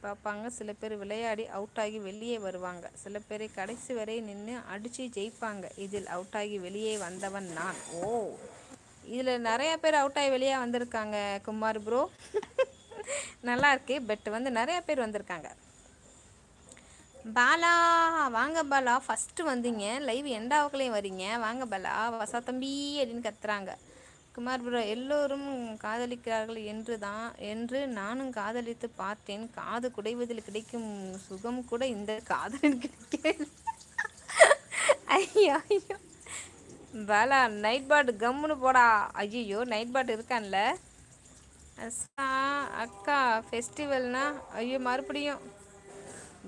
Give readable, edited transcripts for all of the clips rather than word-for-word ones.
பார்ப்பாங்க, சில பேர் விளையாடி அவுட் ஆகி வெளியே வருவாங்க, சில பேரை கடைசி வரை நின்று அடித்து ஜெயிப்பாங்க. இதில் அவுட் ஆகி வெளியே வந்தவன் நான். ஓ, இதில் நிறையா பேர் அவுட் ஆகி வெளியே வந்திருக்காங்க குமார் ப்ரோ. நல்லா இருக்கு. பட் வந்து நிறையா பேர் வந்திருக்காங்க. பாலா வாங்க பாலா, ஃபஸ்ட்டு வந்தீங்க, லைவ் எண்டாவக்குள்ளேயும் வரீங்க. வாங்க பாலா, வசா தம்பி அப்படின்னு கத்துறாங்க. குமார் ப்ரோ, எல்லோரும் காதலிக்கிறார்கள் என்று நானும் காதலித்து பார்த்தேன். காது குடைவதில் கிடைக்கும் சுகம் கூட இந்த காதலில் கிடைக்கவே. ஐயோ ஐயோ பாலா, நைட் பாட் கம்முன்னு போடா. ஐயோ, நைட் பாட் இருக்கான்ல. அக்கா ஃபெஸ்டிவல்னா ஐயோ மறுபடியும்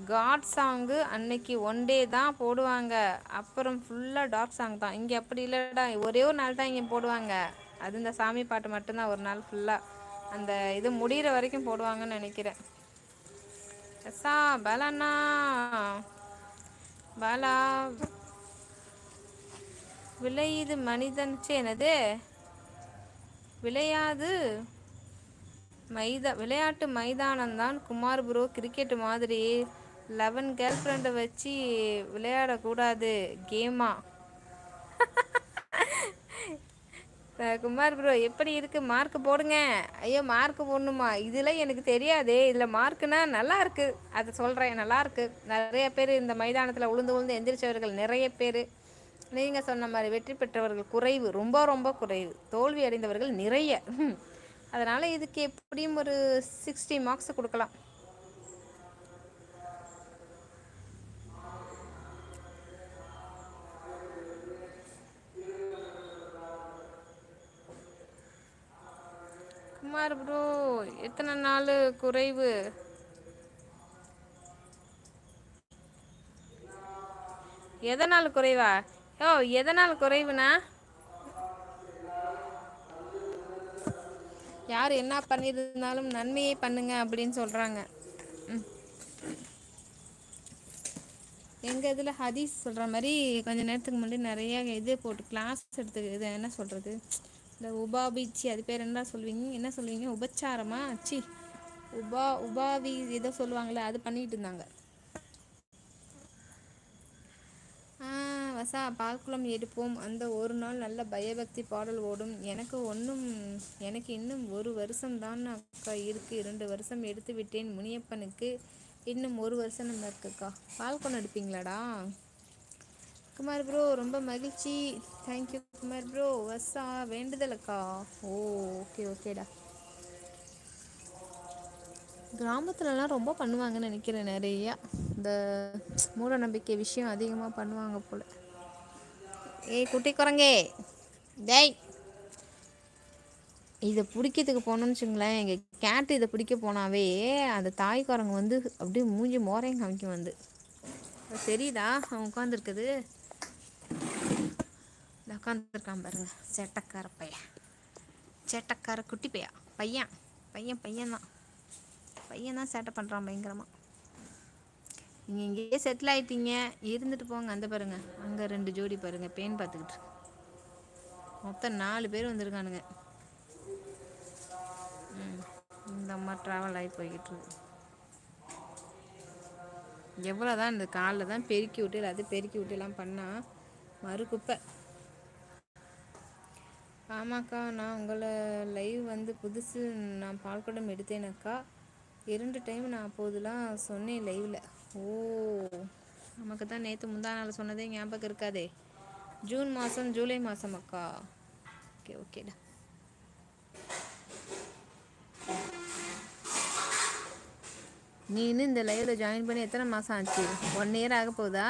காட் சாங்கு அன்னைக்கு ஒன் டே தான் போடுவாங்க, அப்புறம் ஃபுல்லாக டாக் சாங் தான். இங்கே அப்படி இல்லைடா, ஒரே ஒரு நாள் தான் இங்கே போடுவாங்க. அது இந்த சாமி பாட்டு மட்டும்தான் ஒரு நாள் ஃபுல்லாக அந்த இது முடிகிற வரைக்கும் போடுவாங்கன்னு நினைக்கிறேன். எஸ்ஸா பாலாண்ணா, பாலா விளையுது மனிதன் என்னது விளையாது விளையாட்டு மைதானம்தான் குமார் ப்ரோ. கிரிக்கெட் மாதிரி 11 கேர்ள் ஃப்ரெண்டை வச்சு விளையாடக்கூடாது கேமா. குமார் ப்ரோ எப்படி இருக்கு, மார்க் போடுங்க. ஐயோ, மார்க் போடணுமா? இதில் எனக்கு தெரியாதே. இதில் மார்க்குனா நல்லா இருக்கு, அதை சொல்கிறேன். நல்லா இருக்கு. நிறைய பேர் இந்த மைதானத்தில் உளுந்து எந்திரிச்சவர்கள் நிறைய பேர். நீங்கள் சொன்ன மாதிரி வெற்றி பெற்றவர்கள் குறைவு, ரொம்ப ரொம்ப குறைவு. தோல்வி அடைந்தவர்கள் நிறைய. அதனால் இதுக்கு எப்படியும் ஒரு 60 மார்க்ஸ் கொடுக்கலாம். குமார் ப்ரோ, எத்தனை நாள் குறைவு? எதனால் குறைவா? ஓ, எதனால் குறைவுனா யார் என்ன பண்ணியிருந்தாலும் நன்மையை பண்ணுங்க அப்படின்னு சொல்கிறாங்க. எங்கள் இதில் ஹதீஸ் சொல்கிற மாதிரி கொஞ்சம் நேரத்துக்கு முன்னாடி நிறையா இது போட்டு கிளாஸ் இது என்ன சொல்கிறது, இந்த உபாபிச்சி, அது பேர் என்ன சொல்லுவீங்க உபச்சாரமா சி உபாவி ஏதோ சொல்லுவாங்களே, அது பண்ணிகிட்டு இருந்தாங்க. வசா பால்குளம் எடுப்போம், அந்த ஒரு நாள் நல்ல பயபக்தி பாடல் ஓடும். எனக்கு இன்னும் 1 வருஷம் தான் அக்கா இருக்குது. 2 வருஷம் எடுத்து விட்டேன் முனியப்பனுக்கு, இன்னும் 1 வருஷம் நம்ம இருக்குக்கா. பால்குளம் எடுப்பீங்களாடா குமார் ப்ரோ? ரொம்ப மகிழ்ச்சி, தேங்க்யூ குமார் ப்ரோ. வசா வேண்டுதலக்கா. ஓ, ஓகே ஓகேடா. கிராமத்துலலாம் ரொம்ப பண்ணுவாங்கன்னு நினைக்கிறேன். நிறையா இந்த மூட நம்பிக்கை விஷயம் அதிகமாக பண்ணுவாங்க போல். ஏய் குட்டி குரங்கே, டேய், இதை பிடிக்கிறதுக்கு போனோன்னு வச்சுங்களேன். எங்கள் கேட்டு இதை பிடிக்க போனாவே அந்த தாய் குரங்கு வந்து அப்படியே மூஞ்சி மோரையும் காமிக்கும். வந்து தெரியுதா அவன் உட்காந்துருக்குது? உட்காந்துருக்கான் பாருங்க, சேட்டக்கார பையன், சேட்டக்கார குட்டி பையன் தான் சேட்டை பண்ணுறான் பயங்கரமாக. நீங்கள் இங்கேயே செட்டில் ஆகிட்டீங்க, இருந்துட்டு போங்க. அந்த பாருங்க, அங்கே 2 ஜோடி பாருங்க, பேன் பார்த்துக்கிட்டு. மொத்தம் 4 பேர் வந்திருக்கானுங்க. இந்த அம்மா ட்ராவல் ஆகி போய்கிட்டு இருக்கு. எவ்வளோதான் இந்த காலில் தான் பெருக்கி விட்டு எல்லாத்தையும் பெருக்கி விட்டு எல்லாம் பண்ணால் மறு குப்பை. ஆமாக்கா, நான் உங்களை லைவ் வந்து புதுசு, நான் பால்குடம் எடுத்தேனக்கா. 2 டைம் நான் அப்போதெல்லாம் சொன்னேன் லைவில். ஓ, நமக்கு தான் நேற்று முந்தா நாள் சொன்னதே ஞாபகம் இருக்காதே. ஜூன் மாதம் ஜூலை மாதம் அக்கா. ஓகே ஓகேடா. நீ இன்னும் இந்த லைவில் ஜாயின் பண்ணி எத்தனை மாதம் ஆச்சு? 1 இயர் ஆக போகுதா?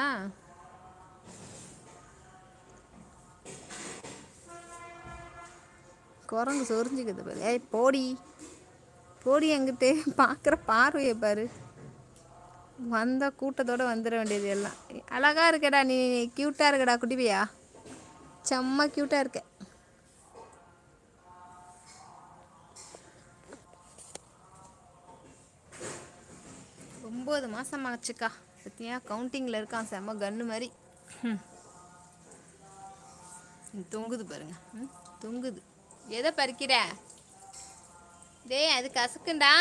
குரங்கு சொரிஞ்சுக்குது பாரு. ஏய் போடி எங்கிட்ட பார்க்குற பார்வையை பாரு. வந்தால் கூட்டத்தோடு வந்துட வேண்டியது எல்லாம். அழகாக இருக்கடா நீ, க்யூட்டாக இருக்கடா குட்டி பையா, செம்ம க்யூட்டாக இருக்க. ஒம்பது மாதம் ஆச்சுக்கா. பத்தியா, கவுண்டிங்கில் இருக்கான், செம்ம கன்று மாதிரி. தொங்குது பாருங்க, தொங்குது. எதை பறிக்கிற? டேய், அது கசக்குண்டா.